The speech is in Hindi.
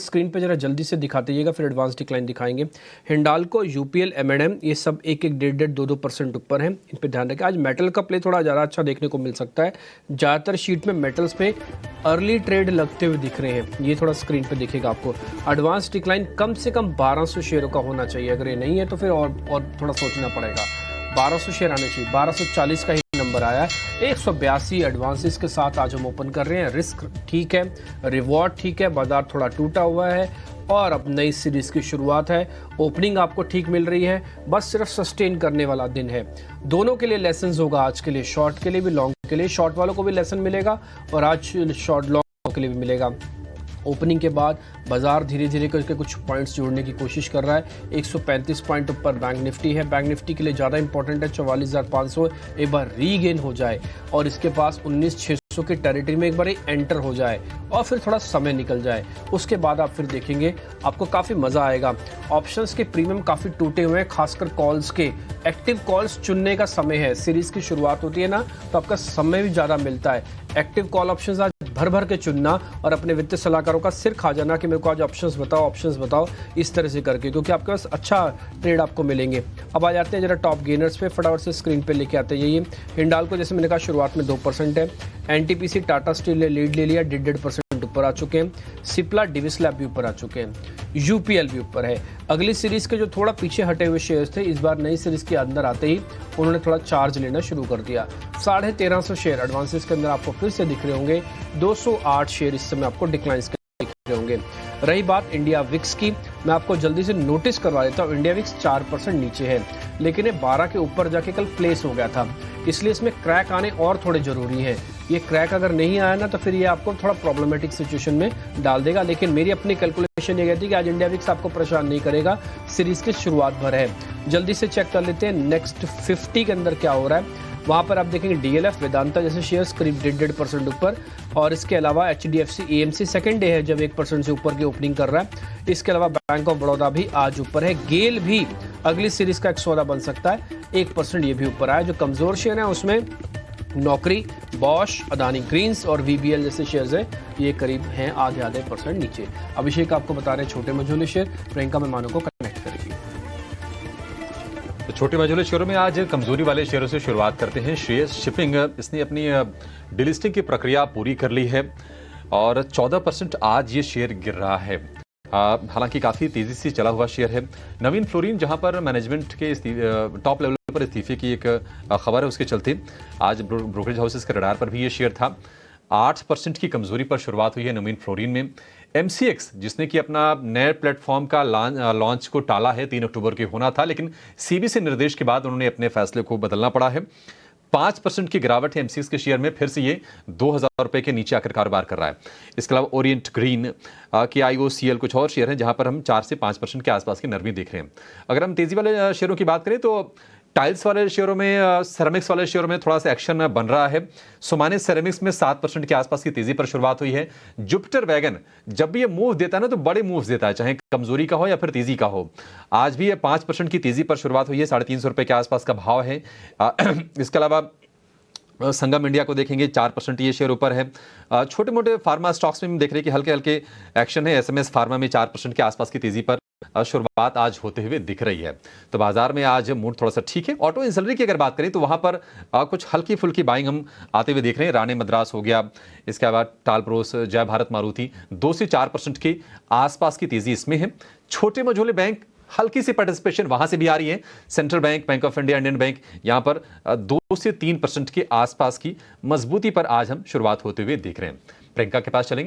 स्क्रीन पे जरा जल्दी से दिखाते जाइएगा, फिर एडवांस डिक्लाइन दिखाएंगे। हिंडाल्को, यूपीएल, एम&एम ये सब 1-1, 1.5-2% ऊपर हैं, इन पे ध्यान रखें। आज मेटल का प्ले थोड़ा ज़्यादा अच्छा देखने को मिल सकता है। ज़्यादातर शीट में मेटल्स पे अर्ली ट्रेड लगते हुए दिख रहे हैं, ये थोड़ा स्क्रीन पे दिखेगा आपको। एडवांस डिक्लाइन कम से कम 1200 शेयरों का होना चाहिए, अगर ये नहीं है तो फिर और थोड़ा सोचना पड़ेगा। 1200 शेयर आने चाहिए, 1240 का ही नंबर आया है। 182 एडवांसेस के साथ आज हम ओपन कर रहे हैं। रिस्क ठीक है, रिवॉर्ड ठीक है, बाजार थोड़ा टूटा हुआ है और अब नई सीरीज की शुरुआत है। ओपनिंग आपको ठीक मिल रही है, बस सिर्फ सस्टेन करने वाला दिन है। दोनों के लिए लेसन होगा आज के लिए, शॉर्ट के लिए भी लॉन्ग के लिए। शॉर्ट वालों को भी लेसन मिलेगा और आज शॉर्ट लॉन्ग के लिए भी मिलेगा। ओपनिंग के बाद बाजार धीरे धीरे करके कुछ पॉइंट्स जोड़ने की कोशिश कर रहा है। 135 पॉइंट ऊपर बैंक निफ्टी है। बैंक निफ्टी के लिए ज़्यादा इंपॉर्टेंट है 44,500 एक बार रीगेन हो जाए और इसके पास 19,600 के टेरिटरी में एक बार एंटर हो जाए और फिर थोड़ा समय निकल जाए, उसके बाद आप फिर देखेंगे आपको काफ़ी मज़ा आएगा। ऑप्शंस के प्रीमियम काफ़ी टूटे हुए हैं, खासकर कॉल्स के। एक्टिव कॉल्स चुनने का समय है, सीरीज की शुरुआत होती है ना, तो आपका समय भी ज़्यादा मिलता है। एक्टिव कॉल ऑप्शंस आज भर भर के चुनना और अपने वित्तीय सलाहकारों का सिर खा जाना कि मेरे को आज ऑप्शंस बताओ, इस तरह से करके, क्योंकि आपके पास अच्छा ट्रेड आपको मिलेंगे। अब आ जाते हैं जरा टॉप गेनर्स पे, फटाफट से स्क्रीन पे लेके आते हैं। ये हिंडाल्को जैसे मैंने कहा शुरुआत में 2% है। एनटीपीसी, टाटा स्टील ने लीड ले लिया, 1.5% ऊपर आ चुके हैं। सिप्ला, डिविस लैब भी ऊपर आ चुके हैं। यूपीएल भी ऊपर है। अगली सीरीज के जो थोड़ा पीछे हटे हुए शेयर्स थे, इस बार नई सीरीज के अंदर आते ही उन्होंने थोड़ा चार्ज लेना शुरू कर दिया। 1350 शेयर एडवांसेस के अंदर आपको फिर से दिख रहे होंगे। 208 शेयर इस समय आपको डिक्लाइंस दिख रहे होंगे। रही बात इंडिया विक्स की, मैं आपको जल्दी से नोटिस करवा देता हूँ। इंडिया विक्स 4% नीचे है, लेकिन ये 12 के ऊपर जाके कल प्लेस हो गया था, इसलिए इसमें क्रैक आने और थोड़े जरूरी हैं। ये क्रैक अगर नहीं आया ना तो फिर ये आपको थोड़ा प्रॉब्लमेटिक सिचुएशन में डाल देगा, लेकिन मेरी अपनी कैलकुलेशन ये कहती है कि आज इंडिया विक्स आपको परेशान नहीं करेगा, सीरीज की शुरुआत भर है। जल्दी से चेक कर लेते हैं नेक्स्ट 50 के अंदर क्या हो रहा है। वहाँ पर आप देखेंगे डीएलएफ, वेदांता जैसे शेयर्स करीब 1.5% ऊपर, और इसके अलावा एचडीएफसी, एएमसी सेकंड डे है जब 1% से ऊपर की ओपनिंग कर रहा है। इसके अलावा बैंक ऑफ बड़ौदा भी आज ऊपर है। गेल भी अगली सीरीज का एक सौदा बन सकता है, 1% ये भी ऊपर आया। जो कमजोर शेयर है उसमें नौकरी, बॉश, अदानी ग्रीन्स और वीबीएल जैसे शेयर्स है, ये करीब हैं आधे % नीचे। अभिषेक आपको बता रहे हैं छोटे मझोले शेयर, प्रियंका मेहमानों को कनेक्ट करेगी। तो छोटे मझोले शेयरों में आज कमजोरी वाले शेयरों से शुरुआत करते हैं। श्रेयस शिपिंग, इसने अपनी डिलिस्टिंग की प्रक्रिया पूरी कर ली है और 14% आज ये शेयर गिर रहा है। हालांकि काफ़ी तेज़ी से चला हुआ शेयर है। नवीन फ्लोरिन, जहां पर मैनेजमेंट के टॉप लेवल पर इस्तीफे की एक खबर है, उसके चलते आज ब्रोकरेज हाउसेस के रडार पर भी ये शेयर था। 8% की कमजोरी पर शुरुआत हुई है नवीन फ्लोरिन में। MCX, जिसने कि अपना नए प्लेटफॉर्म का लॉन्च को टाला है, 3 अक्टूबर के होना था, लेकिन CBC निर्देश के बाद उन्होंने अपने फैसले को बदलना पड़ा है। 5% की गिरावट है MCX के शेयर में, फिर से ये 2,000 रुपए के नीचे आकर कारोबार कर रहा है। इसके अलावा ओरिएंट ग्रीन की IOCL, कुछ और शेयर हैं जहां पर हम 4 से 5% के आसपास की नरमी देख रहे हैं। अगर हम तेजी वाले शेयरों की बात करें तो टाइल्स वाले शेयरों में, सेरेमिक्स वाले शेयरों में थोड़ा सा एक्शन बन रहा है। सोमानी सेरेमिक्स में 7% के आसपास की तेजी पर शुरुआत हुई है। जुपिटर वैगन जब भी ये मूव देता है ना तो बड़े मूव्स देता है, चाहे कमजोरी का हो या फिर तेजी का हो। आज भी ये 5% की तेजी पर शुरुआत हुई है, 350 रुपए के आसपास का भाव है। इसके अलावा संगम इंडिया को देखेंगे, 4% ये शेयर ऊपर है। छोटे मोटे फार्मा स्टॉक्स में देख रहे हैं कि हल्के हल्के एक्शन है। SMS फार्मा में 4% के आसपास की तेजी पर शुरुआत आज होते हुए दिख रही है। तो बाजार में आज मूड थोड़ा सा ठीक है। ऑटो इंसलरी की अगर बात करें तो वहां पर कुछ हल्की फुल्की बाइंग हम आते हुए देख रहे हैं। राणे मद्रास हो गया, इसके बाद टालप्रोस, जय भारत मारुति, 2 से 4% के आसपास की तेजी इसमें है। छोटे मझोले बैंक, हल्की सी पार्टिसिपेशन वहां से भी आ रही है। Central bank, bank of India, Indian bank, यहां पर 2 से 3% के आसपास की मजबूती पर आज हम शुरुआत होते हुए देख रहे हैं। प्रियंका के पास चलेंगे।